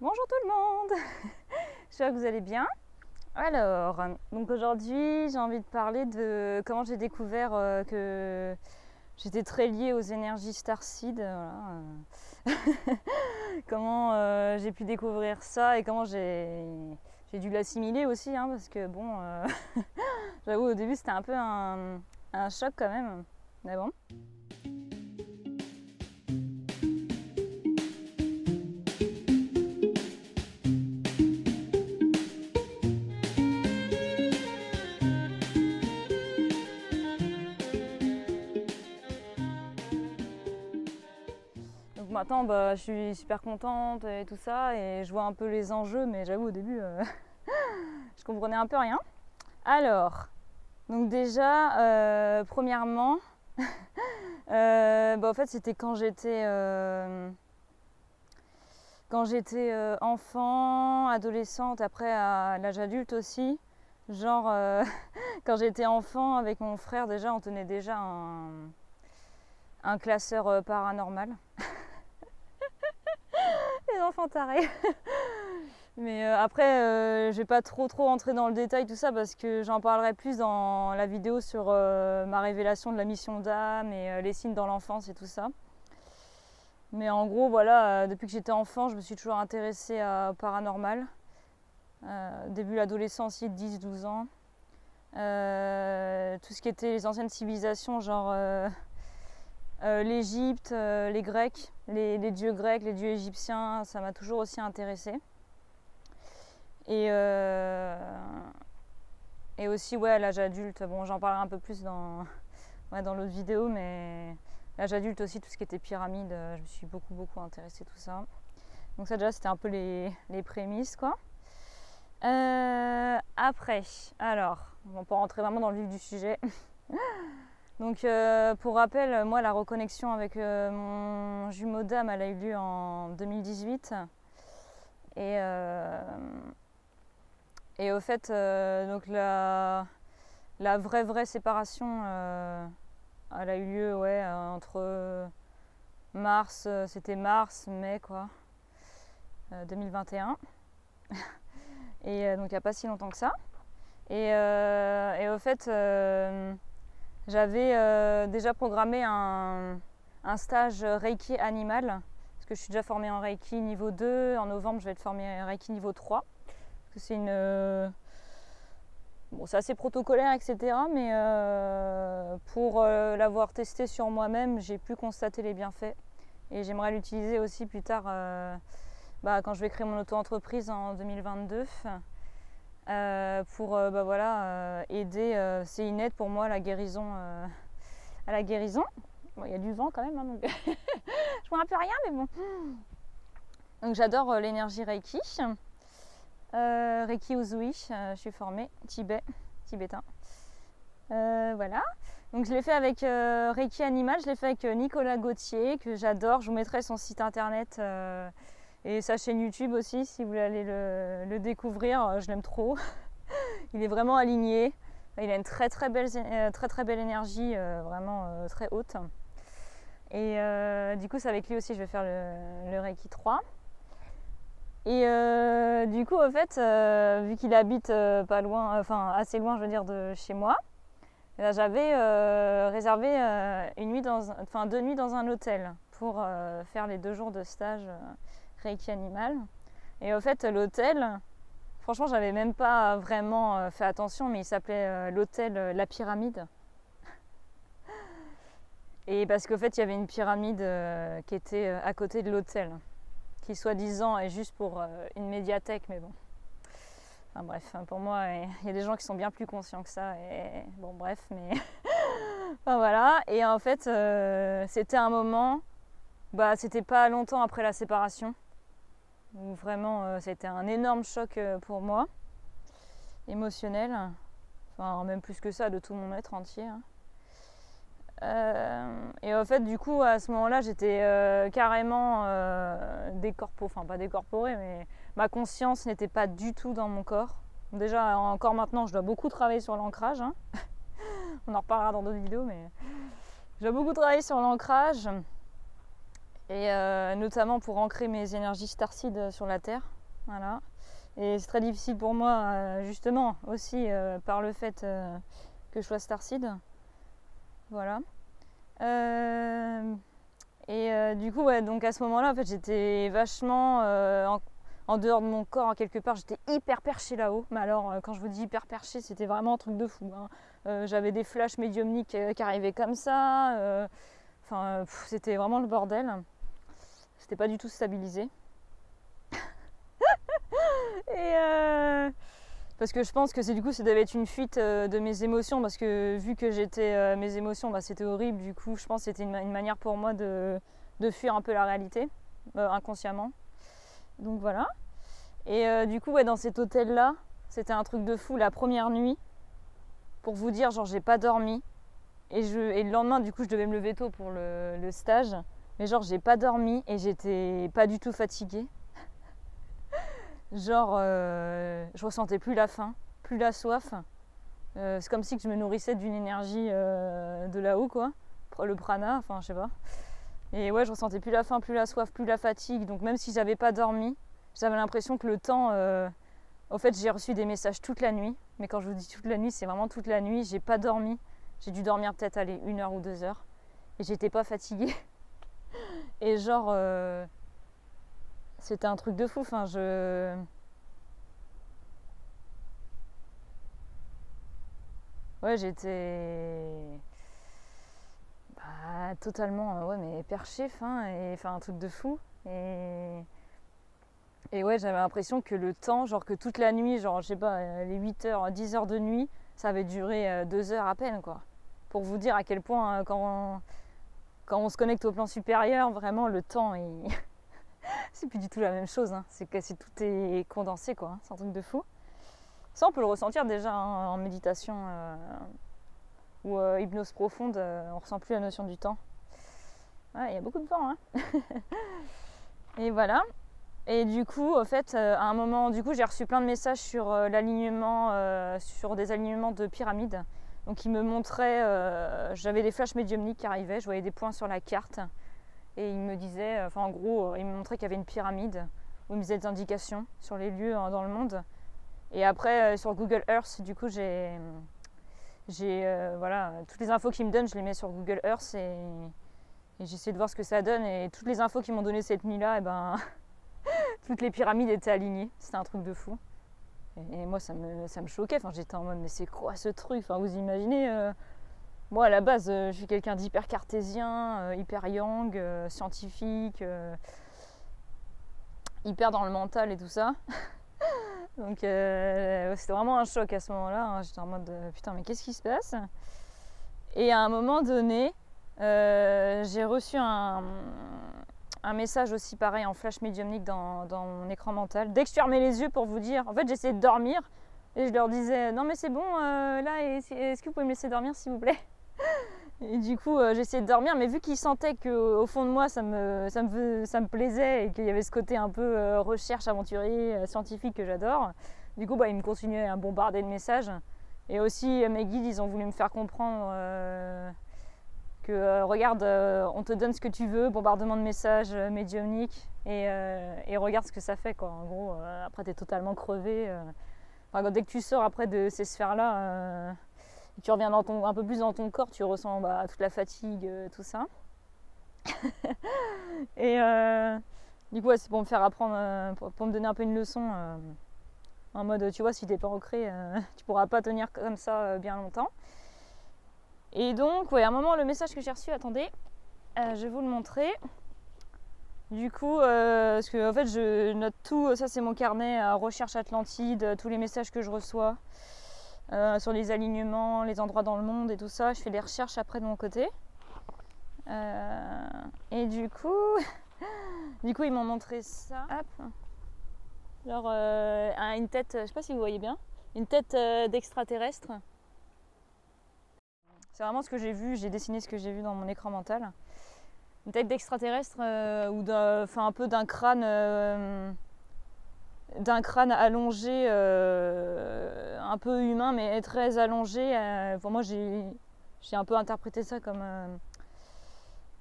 Bonjour tout le monde. J'espère que vous allez bien. Alors, donc aujourd'hui j'ai envie de parler de comment j'ai découvert que j'étais très liée aux énergies Starseed. Voilà. Comment j'ai pu découvrir ça et comment j'ai dû l'assimiler aussi, hein, parce que bon, j'avoue au début c'était un peu un choc quand même. Mais bon. Donc maintenant, je suis super contente et tout ça, et je vois un peu les enjeux, mais j'avoue au début, je comprenais un peu rien. Alors, donc déjà, premièrement, en fait, c'était quand j'étais enfant, adolescente, après à l'âge adulte aussi. Genre, quand j'étais enfant avec mon frère, déjà, on tenait déjà un classeur paranormal. Les enfants tarés. Mais après, je vais pas trop entrer dans le détail tout ça parce que j'en parlerai plus dans la vidéo sur ma révélation de la mission d'âme et les signes dans l'enfance et tout ça. Mais en gros, voilà, depuis que j'étais enfant, je me suis toujours intéressée au paranormal. Début l'adolescence, 10-12 ans. Tout ce qui était les anciennes civilisations, genre l'Égypte, les Grecs, les dieux grecs, les dieux égyptiens, ça m'a toujours aussi intéressée. Et aussi, ouais, à l'âge adulte, bon, j'en parlerai un peu plus dans l'autre vidéo, mais l'âge adulte aussi, tout ce qui était pyramide, je me suis beaucoup intéressée tout ça. Donc ça déjà, c'était un peu les prémices, quoi. Après, alors, on peut rentrer vraiment dans le vif du sujet. Donc, pour rappel, moi, la reconnexion avec mon jumeau d'âme, elle a eu lieu en 2018. Et au fait, donc la vraie séparation, elle a eu lieu, ouais, entre mars, c'était mars, mai, quoi, 2021. Et donc il n'y a pas si longtemps que ça. Et au fait, j'avais déjà programmé un stage Reiki animal, parce que je suis déjà formée en Reiki niveau 2. En novembre, je vais être formée en Reiki niveau 3. Parce que c'est bon, c'est assez protocolaire, etc. Mais pour l'avoir testé sur moi-même, j'ai pu constater les bienfaits. Et j'aimerais l'utiliser aussi plus tard, quand je vais créer mon auto-entreprise en 2022. Pour voilà, aider, c'est une aide pour moi à la guérison. Bon, il y a du vent quand même, hein, donc je vois un peu rien, mais bon. Donc j'adore l'énergie Reiki. Reiki Uzui, je suis formée, tibétain. Voilà. Donc je l'ai fait avec Reiki Animal, je l'ai fait avec Nicolas Gauthier, que j'adore. Je vous mettrai son site internet et sa chaîne YouTube aussi, si vous voulez aller le découvrir. Je l'aime trop. Il est vraiment aligné. Il a une très belle énergie, vraiment très haute. Et du coup, c'est avec lui aussi, je vais faire le Reiki 3. Et du coup, en fait, vu qu'il habite pas loin, enfin assez loin, je veux dire, de chez moi, j'avais réservé 2 nuits dans un hôtel pour faire les 2 jours de stage Reiki Animal. Et au fait, l'hôtel, franchement, j'avais même pas vraiment fait attention, mais il s'appelait l'hôtel La Pyramide. Et parce qu'au fait, il y avait une pyramide qui était à côté de l'hôtel, qui soi-disant est juste pour une médiathèque, mais bon. Enfin bref, pour moi, il y a des gens qui sont bien plus conscients que ça, et bon bref, mais enfin voilà. Et en fait, c'était un moment, c'était pas longtemps après la séparation, où vraiment, c'était un énorme choc pour moi, émotionnel, enfin même plus que ça, de tout mon être entier, hein. Et en fait, du coup, à ce moment-là, j'étais carrément enfin pas décorporée, mais ma conscience n'était pas du tout dans mon corps. Déjà, encore maintenant, je dois beaucoup travailler sur l'ancrage, hein. On en reparlera dans d'autres vidéos, mais je dois beaucoup travailler sur l'ancrage. Et notamment pour ancrer mes énergies starseed sur la Terre. Voilà. Et c'est très difficile pour moi, justement, aussi par le fait que je sois starseed. Voilà. Du coup, ouais, donc à ce moment-là, en fait, j'étais vachement en dehors de mon corps, en quelque part. J'étais hyper perchée là-haut. Mais alors, quand je vous dis hyper perchée, c'était vraiment un truc de fou. Hein. J'avais des flashs médiumniques qui arrivaient comme ça. Enfin, c'était vraiment le bordel. C'était pas du tout stabilisé. Parce que je pense que ça devait être une fuite de mes émotions, parce que vu que j'étais mes émotions, c'était horrible. Du coup, je pense que c'était une manière pour moi de fuir un peu la réalité, inconsciemment. Donc voilà. Et du coup, ouais, dans cet hôtel-là, c'était un truc de fou. La première nuit, pour vous dire, genre, j'ai pas dormi. Et le lendemain, du coup, je devais me lever tôt pour le stage. Mais genre, j'ai pas dormi et j'étais pas du tout fatiguée. Genre, je ressentais plus la faim, plus la soif. C'est comme si que je me nourrissais d'une énergie de là-haut, quoi. Le prana, enfin, je sais pas. Et ouais, je ressentais plus la faim, plus la soif, plus la fatigue. Donc même si j'avais pas dormi, j'avais l'impression que le temps... Au fait, j'ai reçu des messages toute la nuit. Mais quand je vous dis toute la nuit, c'est vraiment toute la nuit. J'ai pas dormi. J'ai dû dormir peut-être, 1 heure ou 2 heures. Et j'étais pas fatiguée. Et genre... c'était un truc de fou. Enfin, ouais, j'étais totalement ouais, mais perché, et enfin un truc de fou. Et ouais, j'avais l'impression que le temps, genre que toute la nuit, genre je sais pas, les 8 heures, 10 heures de nuit, ça avait duré 2 heures à peine, quoi. Pour vous dire à quel point quand on se connecte au plan supérieur, vraiment le temps c'est plus du tout la même chose, hein. C'est que tout est condensé, quoi. C'est un truc de fou. Ça, on peut le ressentir déjà en méditation ou hypnose profonde, on ressent plus la notion du temps. Ouais, il y a beaucoup de vent, hein. Et voilà. Et du coup, en fait, à un moment, du coup, j'ai reçu plein de messages sur l'alignement, sur des alignements de pyramides. Donc, ils me montraient, j'avais des flashs médiumniques qui arrivaient, je voyais des points sur la carte. Et ils me disaient, enfin, en gros, ils me montraient qu'il y avait une pyramide, où ils me faisaient des indications sur les lieux dans le monde. Et après, sur Google Earth, du coup, voilà, toutes les infos qu'ils me donnent, je les mets sur Google Earth et j'essaie de voir ce que ça donne. Et toutes les infos qu'ils m'ont données cette nuit-là, et ben, toutes les pyramides étaient alignées. C'était un truc de fou. Et moi, ça me choquait. Enfin, j'étais en mode, mais c'est quoi ce truc? Enfin, vous imaginez, moi, à la base, je suis quelqu'un d'hyper cartésien, hyper yang, scientifique, hyper dans le mental et tout ça. Donc c'était vraiment un choc à ce moment-là, hein. J'étais en mode putain, mais qu'est-ce qui se passe? Et à un moment donné, j'ai reçu un message aussi pareil en flash médiumnique dans mon écran mental. Dès que je fermais les yeux, pour vous dire, en fait j'essayais de dormir et je leur disais non mais c'est bon, là est-ce que vous pouvez me laisser dormir s'il vous plaît? Et du coup j'essayais de dormir, mais vu qu'ils sentaient qu'au fond de moi ça me plaisait et qu'il y avait ce côté un peu recherche aventurier, scientifique que j'adore, du coup ils me continuaient à bombarder de messages. Et aussi mes guides, ils ont voulu me faire comprendre que regarde, on te donne ce que tu veux, bombardement de messages médiumniques, et regarde ce que ça fait, quoi. En gros, après t'es totalement crevé. Enfin, dès que tu sors après de ces sphères-là, tu reviens un peu plus dans ton corps, tu ressens toute la fatigue, tout ça. Et du coup, ouais, c'est pour me faire apprendre, pour me donner un peu une leçon, en mode, tu vois, si t'es pas ancré, tu pourras pas tenir comme ça bien longtemps. Et donc, ouais, à un moment, le message que j'ai reçu, attendez, je vais vous le montrer. Du coup, parce que en fait, je note tout, ça c'est mon carnet Recherche Atlantide, tous les messages que je reçois. Sur les alignements, les endroits dans le monde et tout ça. Je fais des recherches après de mon côté. Et du coup, ils m'ont montré ça. Hop. Genre une tête, je sais pas si vous voyez bien, une tête d'extraterrestre. C'est vraiment ce que j'ai vu, j'ai dessiné ce que j'ai vu dans mon écran mental. Une tête d'extraterrestre ou un peu d'un crâne allongé, un peu humain mais très allongé. Pour moi j'ai un peu interprété ça comme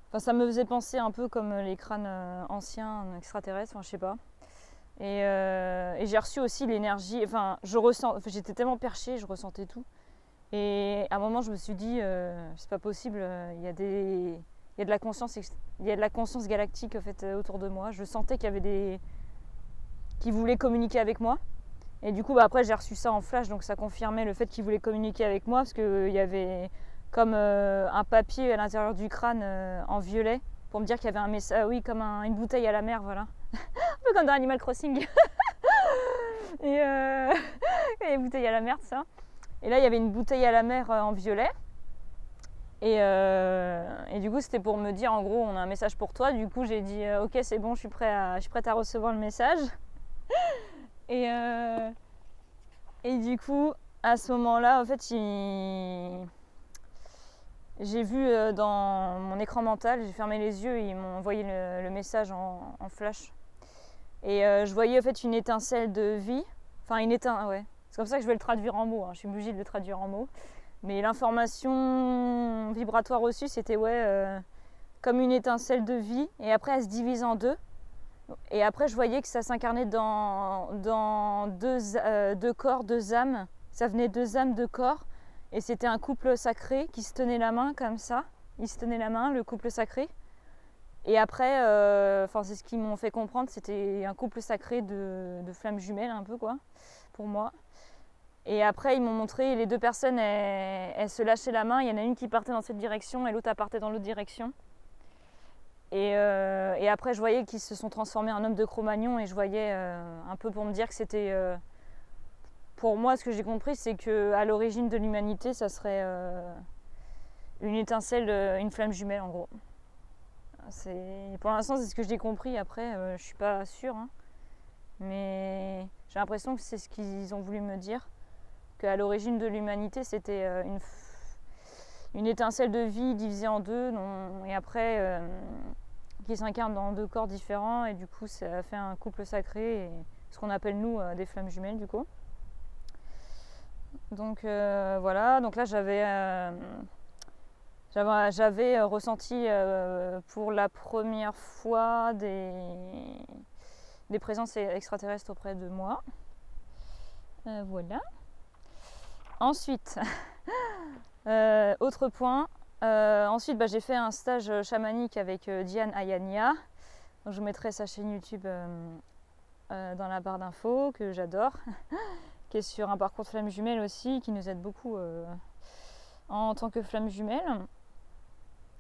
Enfin, ça me faisait penser un peu comme les crânes anciens extraterrestres, enfin, je sais pas. Et j'ai reçu aussi l'énergie, enfin, j'étais tellement perchée, je ressentais tout. Et à un moment, je me suis dit, c'est pas possible, il y a de la conscience, il y a de la conscience galactique en fait, autour de moi. Je sentais qu'il y avait qui voulaient communiquer avec moi. Et du coup, bah, après, j'ai reçu ça en flash, donc ça confirmait le fait qu'ils voulaient communiquer avec moi, parce qu'il y avait comme un papier à l'intérieur du crâne en violet, pour me dire qu'il y avait un message, oui, comme une bouteille à la mer, voilà. Un peu comme dans Animal Crossing. et bouteille à la mer, ça. Et là, il y avait une bouteille à la mer en violet. Et du coup, c'était pour me dire, en gros, on a un message pour toi. Du coup, j'ai dit, ok, c'est bon, je suis prête à recevoir le message. Et du coup, à ce moment-là, en fait, j'ai vu dans mon écran mental, j'ai fermé les yeux et ils m'ont envoyé le message en flash. Et je voyais en fait une étincelle de vie. Enfin, ouais. C'est comme ça que je vais le traduire en mots. Hein. Je suis obligée de le traduire en mots. Mais l'information vibratoire reçue, c'était comme une étincelle de vie. Et après, elle se divise en deux. Et après, je voyais que ça s'incarnait dans deux corps, deux âmes. Ça venait deux âmes, deux corps. Et c'était un couple sacré qui se tenait la main comme ça. Ils se tenaient la main, le couple sacré. Et après, c'est ce qu'ils m'ont fait comprendre, c'était un couple sacré de flammes jumelles un peu quoi, pour moi. Et après, ils m'ont montré, les deux personnes, elles se lâchaient la main. Il y en a une qui partait dans cette direction et l'autre partait dans l'autre direction. Et après, je voyais qu'ils se sont transformés en hommes de Cro-Magnon et je voyais un peu pour me dire que c'était... pour moi, ce que j'ai compris, c'est qu'à l'origine de l'humanité, ça serait une étincelle, une flamme jumelle en gros. Pour l'instant, c'est ce que j'ai compris. Après, je suis pas sûre. Hein. Mais j'ai l'impression que c'est ce qu'ils ont voulu me dire. Qu'à l'origine de l'humanité, c'était une étincelle de vie divisée en deux. Et après, qui s'incarne dans deux corps différents. Et du coup, ça fait un couple sacré. Et ce qu'on appelle, nous, des flammes jumelles, du coup. Donc, voilà. Donc là, j'avais ressenti pour la première fois des présences extraterrestres auprès de moi. Voilà. Ensuite, autre point. Ensuite, j'ai fait un stage chamanique avec Diane Ayania. Donc, je vous mettrai sa chaîne YouTube dans la barre d'infos, que j'adore. Qui est sur un parcours de flammes jumelles aussi, qui nous aide beaucoup en tant que flammes jumelles.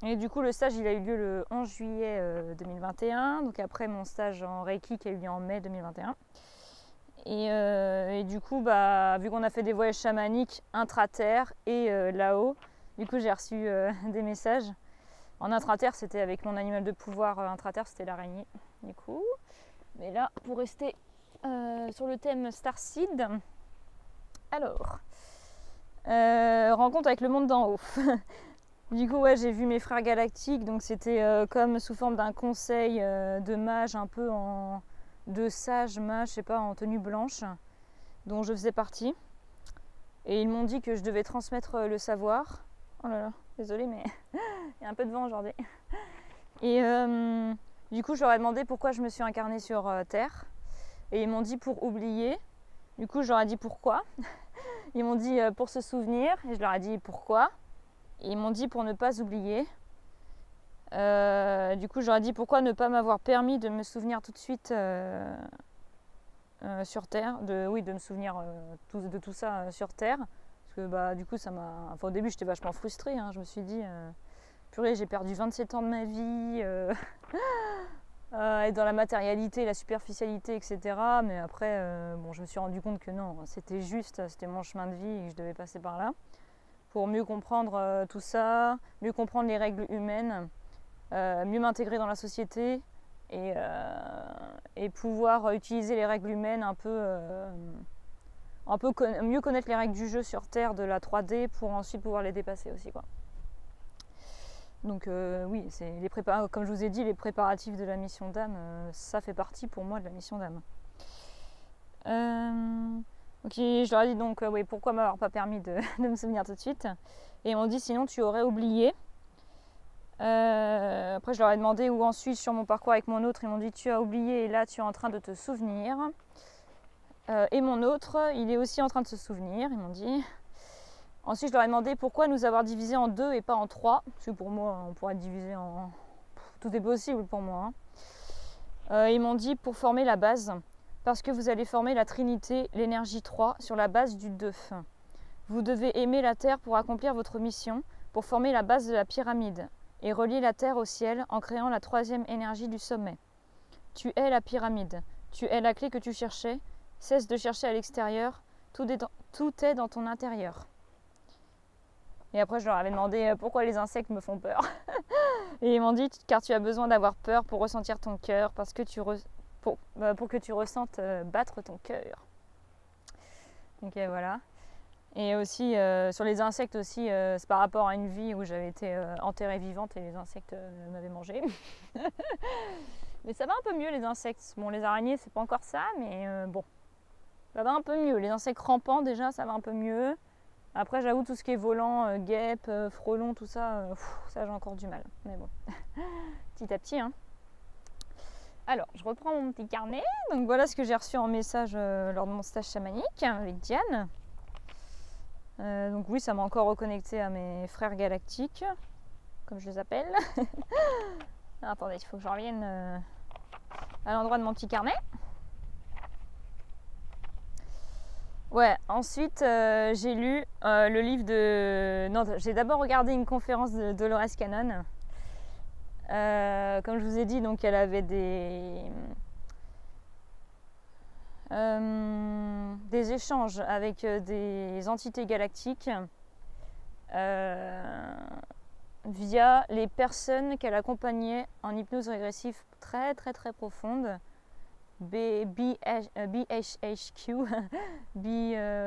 Et du coup, le stage, il a eu lieu le 11 juillet 2021, donc après mon stage en Reiki qui a eu lieu en mai 2021. Et du coup, vu qu'on a fait des voyages chamaniques intra-terre et là-haut, du coup, j'ai reçu des messages. En intra-terre, c'était avec mon animal de pouvoir intra-terre, c'était l'araignée, du coup. Mais là, pour rester sur le thème Starseed, alors, rencontre avec le monde d'en haut. Du coup, ouais, j'ai vu mes frères galactiques, donc c'était comme sous forme d'un conseil de mage, un peu de sage mage, je sais pas, en tenue blanche, dont je faisais partie. Et ils m'ont dit que je devais transmettre le savoir. Oh là là, désolée, mais il y a un peu de vent aujourd'hui. Et du coup, je leur ai demandé pourquoi je me suis incarnée sur Terre. Et ils m'ont dit pour oublier. Du coup, je leur ai dit pourquoi. Ils m'ont dit pour se souvenir. Et je leur ai dit pourquoi. Et ils m'ont dit pour ne pas oublier. Du coup, j'aurais dit pourquoi ne pas m'avoir permis de me souvenir tout de suite sur Terre, de me souvenir de tout ça sur Terre. Parce que du coup, ça m'a. Enfin, au début, j'étais vachement frustrée. Hein. Je me suis dit, purée, j'ai perdu 27 ans de ma vie. Et dans la matérialité, la superficialité, etc. Mais après, je me suis rendu compte que non, c'était juste, c'était mon chemin de vie et que je devais passer par là. Pour mieux comprendre tout ça, mieux comprendre les règles humaines, mieux m'intégrer dans la société et pouvoir utiliser les règles humaines mieux connaître les règles du jeu sur Terre de la 3D pour ensuite pouvoir les dépasser aussi, quoi. Donc oui, c'est comme je vous ai dit, les préparatifs de la mission d'âme, ça fait partie pour moi de la mission d'âme. Ok, je leur ai dit donc oui, pourquoi m'avoir pas permis de me souvenir tout de suite. Et ils m'ont dit sinon tu aurais oublié. Après, je leur ai demandé où en suis sur mon parcours avec mon autre. Ils m'ont dit tu as oublié et là tu es en train de te souvenir. Et mon autre, il est aussi en train de se souvenir, ils m'ont dit. Ensuite, je leur ai demandé pourquoi nous avoir divisé en 2 et pas en 3. Parce que pour moi, on pourrait diviser en... Tout est possible pour moi. Ils m'ont dit pour former la base. Parce que vous allez former la Trinité, l'énergie 3, sur la base du 2. Vous devez aimer la Terre pour accomplir votre mission, pour former la base de la pyramide et relier la Terre au ciel en créant la 3e énergie du sommet. Tu es la pyramide. Tu es la clé que tu cherchais. Cesse de chercher à l'extérieur. Tout est dans ton intérieur. Et après, je leur avais demandé pourquoi les insectes me font peur. Et ils m'ont dit car tu as besoin d'avoir peur pour ressentir ton cœur, parce que pour que tu ressentes battre ton cœur. Donc voilà. Et aussi sur les insectes aussi, c'est par rapport à une vie où j'avais été enterrée vivante et les insectes m'avaient mangée. Mais ça va un peu mieux les insectes. Bon, les araignées c'est pas encore ça, mais bon, ça va un peu mieux. Les insectes rampants déjà ça va un peu mieux. Après, j'avoue, tout ce qui est volant, guêpes, frelons, tout ça, ça j'ai encore du mal. Mais bon, petit à petit. Hein. Alors, je reprends mon petit carnet. Donc voilà ce que j'ai reçu en message lors de mon stage chamanique avec Diane. Donc oui, ça m'a encore reconnecté à mes frères galactiques, comme je les appelle. Alors, attendez, il faut que je revienne à l'endroit de mon petit carnet. Ouais, ensuite j'ai lu le livre de... Non, j'ai d'abord regardé une conférence de Dolores Cannon. Comme je vous ai dit, donc elle avait des échanges avec des entités galactiques via les personnes qu'elle accompagnait en hypnose régressive très très très profonde. BHHQ,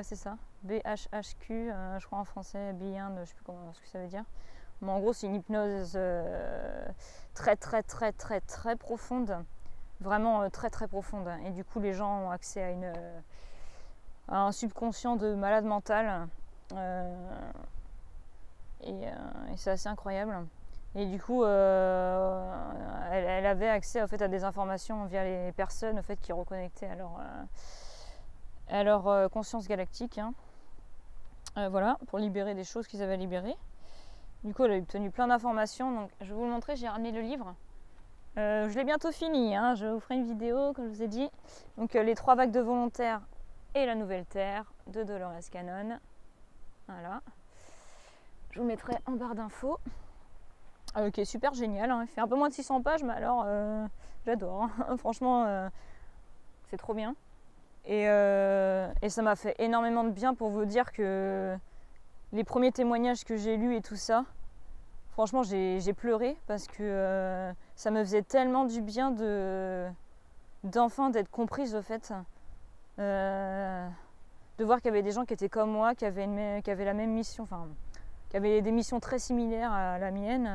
c'est ça, BHHQ, je crois en français, Beyond, je sais plus ce que ça veut dire. Mais en gros, c'est une hypnose très très très très très profonde, vraiment très très profonde. Et du coup, les gens ont accès à un subconscient de malade mental. Et c'est assez incroyable. Et du coup, elle avait accès en fait, à des informations via les personnes en fait, qui reconnectaient à leur conscience galactique. Hein. Voilà, pour libérer des choses qu'ils avaient libérées. Du coup, elle a obtenu plein d'informations. Donc, je vais vous le montrer, j'ai ramené le livre. Je l'ai bientôt fini, hein. Je vous ferai une vidéo, comme je vous ai dit. Donc, les 3 vagues de volontaires et la nouvelle Terre de Dolores Cannon. Voilà. Je vous mettrai en barre d'infos. Qui est super génial, hein. Il fait un peu moins de 600 pages, mais alors j'adore. Hein. Franchement, c'est trop bien. Et ça m'a fait énormément de bien pour vous dire que les premiers témoignages que j'ai lus et tout ça, franchement, j'ai pleuré parce que ça me faisait tellement du bien d'enfin d'être comprise au fait. De voir qu'il y avait des gens qui étaient comme moi, qui avaient la même mission, enfin, qui avaient des missions très similaires à la mienne.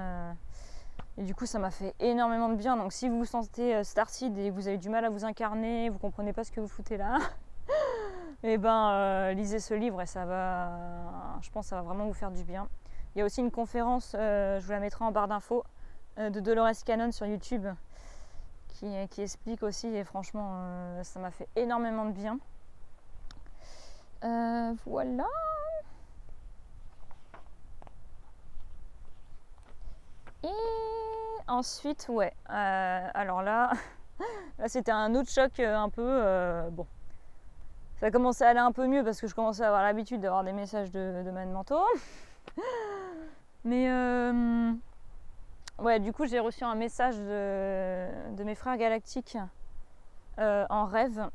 Et du coup, ça m'a fait énormément de bien. Donc, si vous vous sentez starseed et que vous avez du mal à vous incarner, vous comprenez pas ce que vous foutez là, et ben, lisez ce livre et ça va, je pense, que ça va vraiment vous faire du bien. Il y a aussi une conférence, je vous la mettrai en barre d'infos, de Dolores Cannon sur YouTube, qui explique aussi. Et franchement, ça m'a fait énormément de bien. Voilà. Et ensuite, ouais, alors là c'était un autre choc un peu, bon, ça commençait à aller un peu mieux parce que je commençais à avoir l'habitude d'avoir des messages de man mentaux. Mais ouais, du coup j'ai reçu un message de mes frères galactiques en rêve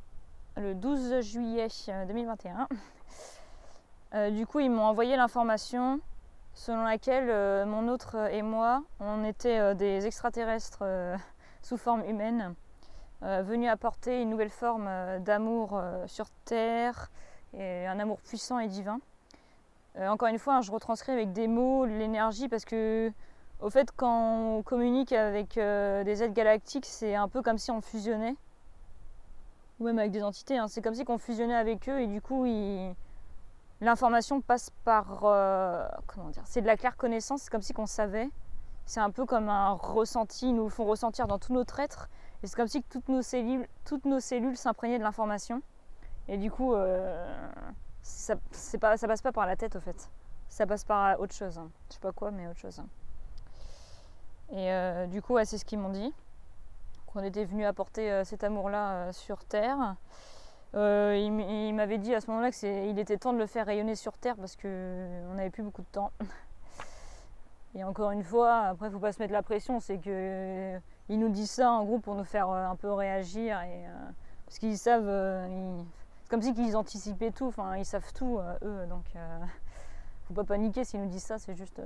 le 12 juillet 2021. Du coup ils m'ont envoyé l'information selon laquelle mon autre et moi, on était des extraterrestres sous forme humaine, venus apporter une nouvelle forme d'amour sur Terre, et un amour puissant et divin. Encore une fois, hein, je retranscris avec des mots l'énergie parce que, au fait, quand on communique avec des êtres galactiques, c'est un peu comme si on fusionnait, ou même avec des entités, hein, c'est comme si on fusionnait avec eux et du coup, l'information passe par, comment dire, c'est de la claire connaissance, c'est comme si on savait. c'est un peu comme un ressenti, ils nous le font ressentir dans tout notre être. Et c'est comme si toutes nos cellules s'imprégnaient de l'information. Et du coup, ça passe pas par la tête, au fait. Ça passe par autre chose. Hein. Je sais pas quoi, mais autre chose. Et du coup, c'est ce qu'ils m'ont dit. Qu'on était venu apporter cet amour-là sur Terre. Il m'avait dit à ce moment-là qu'il était temps de le faire rayonner sur Terre parce qu'on n'avait plus beaucoup de temps. Et encore une fois, après, il ne faut pas se mettre la pression. C'est qu'ils nous disent ça en groupe pour nous faire un peu réagir. Parce qu'ils savent... c'est comme si qu'ils anticipaient tout. Enfin, ils savent tout, eux. Donc, faut pas paniquer s'ils nous disent ça. C'est juste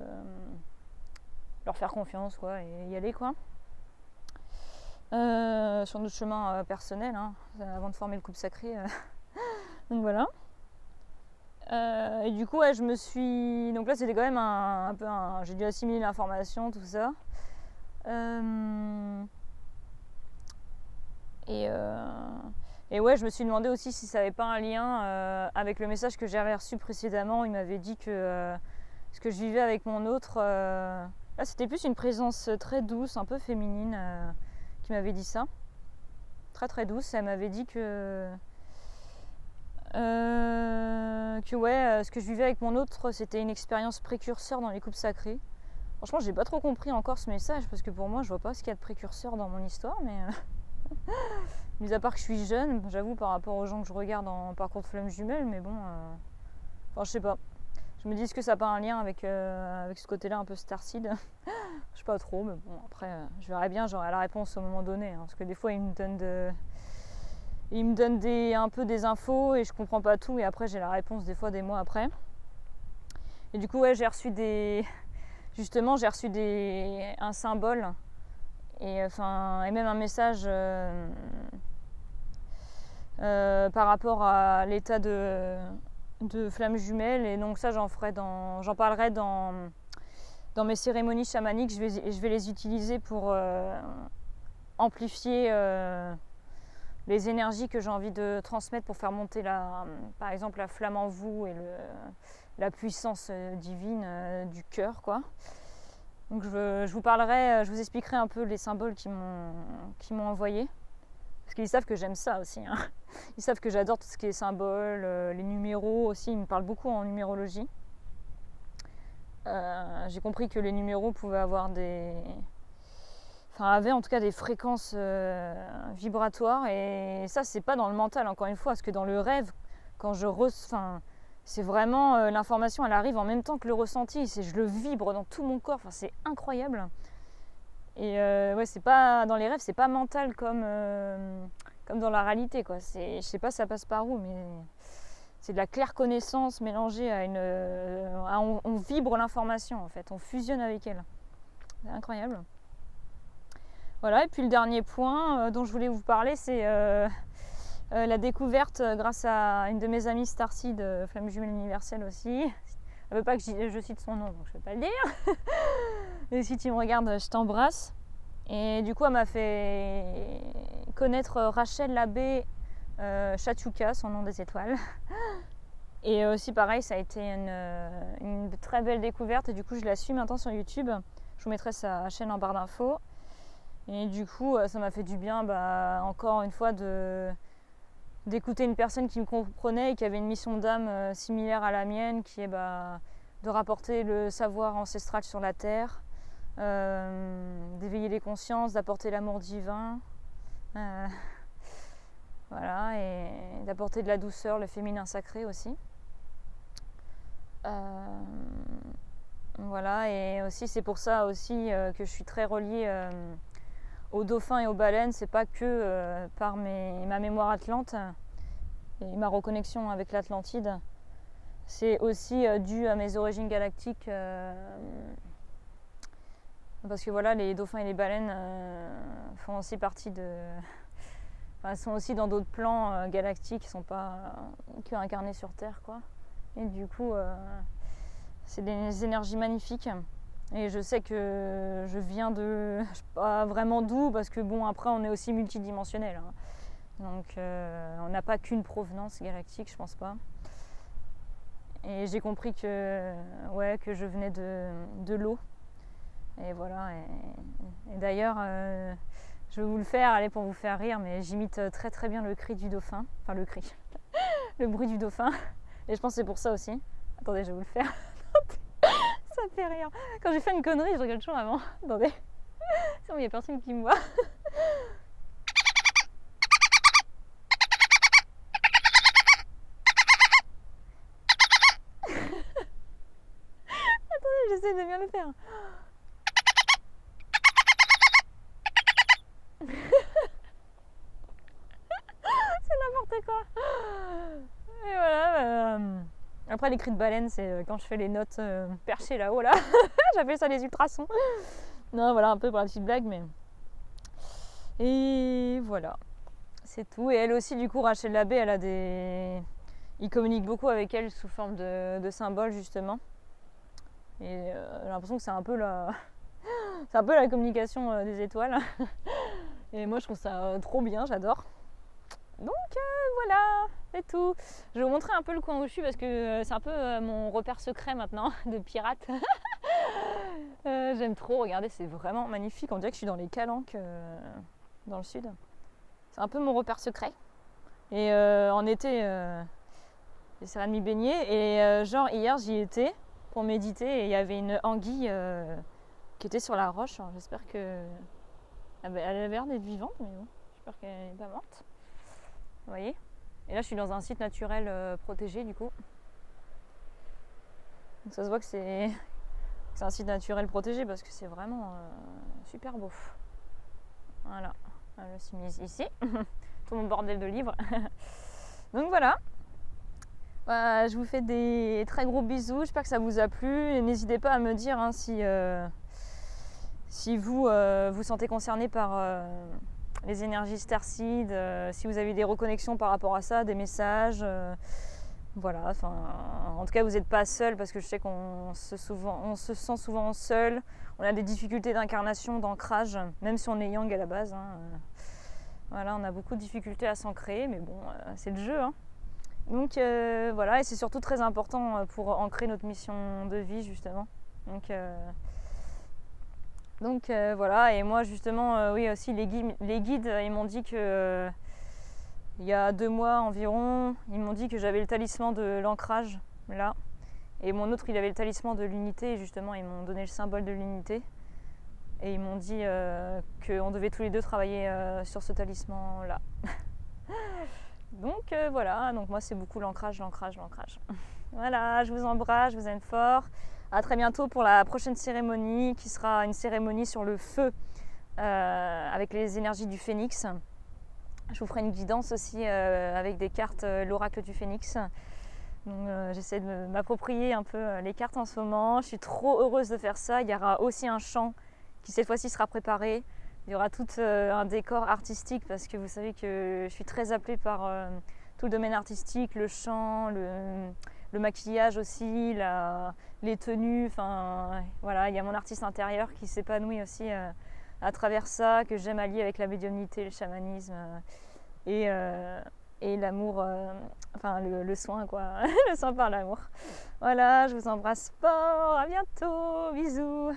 leur faire confiance, quoi. Et y aller, quoi. Sur notre chemin personnel, hein, avant de former le couple sacré. Donc voilà. Et du coup, je me suis... Donc là, c'était quand même un peu un... J'ai dû assimiler l'information, tout ça. Et ouais, je me suis demandé aussi si ça n'avait pas un lien avec le message que j'avais reçu précédemment. Il m'avait dit que ce que je vivais avec mon autre... Là, c'était plus une présence très douce, un peu féminine, qui m'avait dit ça. Très très douce. Elle m'avait dit que ouais, ce que je vivais avec mon autre, c'était une expérience précurseur dans les couples sacrés. Franchement, j'ai pas trop compris encore ce message parce que pour moi, je vois pas ce qu'il y a de précurseur dans mon histoire, mais mis à part que je suis jeune, j'avoue, par rapport aux gens que je regarde en parcours de flamme jumelle, mais bon, enfin, je sais pas. Je me dis, est-ce que ça n'a pas un lien avec ce côté-là un peu starseed? Je sais pas trop, mais bon, après, je verrai bien, j'aurai la réponse au moment donné, hein, parce que des fois, ils me donnent un peu des infos et je comprends pas tout, et après, j'ai la réponse des fois des mois après. Et du coup, ouais, j'ai reçu un symbole et même un message par rapport à l'état de flamme jumelle, et donc ça j'en parlerai dans mes cérémonies chamaniques. Je vais les utiliser pour amplifier les énergies que j'ai envie de transmettre pour faire monter par exemple la flamme en vous et la puissance divine du cœur, quoi. Donc je vous expliquerai un peu les symboles qui m'ont envoyé. Parce qu'ils savent que j'aime ça aussi. Hein. Ils savent que j'adore tout ce qui est symboles, les numéros aussi. Ils me parlent beaucoup en numérologie. J'ai compris que les numéros pouvaient avoir avaient en tout cas des fréquences vibratoires. Et ça, c'est pas dans le mental, encore une fois. Parce que dans le rêve, quand c'est vraiment l'information, elle arrive en même temps que le ressenti. Je le vibre dans tout mon corps. Enfin, c'est incroyable. Et ouais, c'est pas dans les rêves, c'est pas mental comme dans la réalité, quoi. Je sais pas, ça passe par où, mais c'est de la claire connaissance mélangée à on vibre l'information, en fait, on fusionne avec elle. C'est incroyable. Voilà, et puis le dernier point dont je voulais vous parler, c'est la découverte grâce à une de mes amies Starseed, Flamme Jumelle Universelle aussi. Elle veut pas que je cite son nom, donc je vais pas le dire. Et si tu me regardes, je t'embrasse. Et du coup, elle m'a fait connaître Rachel Labbé Chachouka, son nom des étoiles. Et aussi, pareil, ça a été une très belle découverte. Et du coup, je la suis maintenant sur YouTube. Je vous mettrai sa chaîne en barre d'infos. Et du coup, ça m'a fait du bien, encore une fois, d'écouter une personne qui me comprenait et qui avait une mission d'âme similaire à la mienne, qui est de rapporter le savoir ancestral sur la terre, d'éveiller les consciences, d'apporter l'amour divin, voilà, et d'apporter de la douceur, le féminin sacré aussi. Voilà, et aussi c'est pour ça aussi que je suis très reliée aux dauphins et aux baleines. C'est pas que par ma mémoire atlante et ma reconnexion avec l'Atlantide, c'est aussi dû à mes origines galactiques, parce que voilà, les dauphins et les baleines font aussi partie sont aussi dans d'autres plans galactiques, qui sont pas que incarnés sur Terre, quoi. Et du coup, c'est des énergies magnifiques. Et je sais que je viens je sais pas vraiment d'où, parce que bon, après on est aussi multidimensionnel, hein. Donc on n'a pas qu'une provenance galactique, je pense pas. Et j'ai compris que je venais de l'eau, Et voilà. Et d'ailleurs, je vais vous le faire, allez, pour vous faire rire, mais j'imite très très bien le cri du dauphin. Enfin, le cri. Le bruit du dauphin. Et je pense que c'est pour ça aussi. Attendez, je vais vous le faire. Ça me fait rire. Quand j'ai fait une connerie, je regarde toujours avant. Attendez. Sinon, il n'y a personne qui me voit. Attendez, j'essaie de bien le faire. C'est n'importe quoi. Et voilà. Après, les cris de baleine, c'est quand je fais les notes perchées là-haut, là. J'appelle ça les ultrasons. Non, voilà, un peu pour la petite blague, mais... Et voilà. C'est tout. Et elle aussi, du coup, Rachel Labbé, elle a des... Il communique beaucoup avec elle sous forme de symboles, justement. Et j'ai l'impression que c'est un peu la... c'est un peu la communication des étoiles. Et moi, je trouve ça trop bien, j'adore. Donc voilà, c'est tout. Je vais vous montrer un peu le coin où je suis parce que c'est un peu mon repère secret maintenant de pirate. J'aime trop, regardez, c'est vraiment magnifique. On dirait que je suis dans les Calanques dans le sud. C'est un peu mon repère secret. Et en été, j'essaierai de m'y baigner. Et genre hier, j'y étais pour méditer et il y avait une anguille qui était sur la roche. J'espère que... Elle avait l'air d'être vivante, mais bon, j'espère qu'elle n'est pas morte. Vous voyez? Et là, je suis dans un site naturel protégé, du coup. Donc ça se voit que c'est un site naturel protégé parce que c'est vraiment super beau. Voilà. Je me suis mise ici. Tout mon bordel de livres. Donc voilà. Je vous fais des très gros bisous. J'espère que ça vous a plu. Et n'hésitez pas à me dire hein, si vous vous sentez concerné par... les énergies starseed, si vous avez des reconnexions par rapport à ça, des messages, voilà, enfin, en tout cas vous n'êtes pas seul parce que je sais qu'on se sent souvent seul, on a des difficultés d'incarnation, d'ancrage, même si on est yang à la base, hein, voilà, on a beaucoup de difficultés à s'ancrer, mais bon, c'est le jeu, hein. Donc voilà, et c'est surtout très important pour ancrer notre mission de vie justement, donc voilà, et moi justement, oui aussi les guides ils m'ont dit que il y a 2 mois environ, ils m'ont dit que j'avais le talisman de l'ancrage là, et mon autre il avait le talisman de l'unité, et justement ils m'ont donné le symbole de l'unité, et ils m'ont dit qu'on devait tous les deux travailler sur ce talisman là. Donc voilà, donc moi c'est beaucoup l'ancrage. Voilà, je vous embrasse, je vous aime fort. À très bientôt pour la prochaine cérémonie qui sera une cérémonie sur le feu avec les énergies du phénix. Je vous ferai une guidance aussi avec des cartes l'oracle du phénix. Donc j'essaie de m'approprier un peu les cartes en ce moment. Je suis trop heureuse de faire ça. Il y aura aussi un chant qui cette fois-ci sera préparé. Il y aura tout un décor artistique parce que vous savez que je suis très appelée par tout le domaine artistique, le chant, le maquillage aussi, les tenues, enfin voilà, il y a mon artiste intérieur qui s'épanouit aussi à travers ça, que j'aime allier avec la médiumnité, le chamanisme et l'amour, enfin le soin quoi, le soin par l'amour. Voilà, je vous embrasse fort, à bientôt, bisous.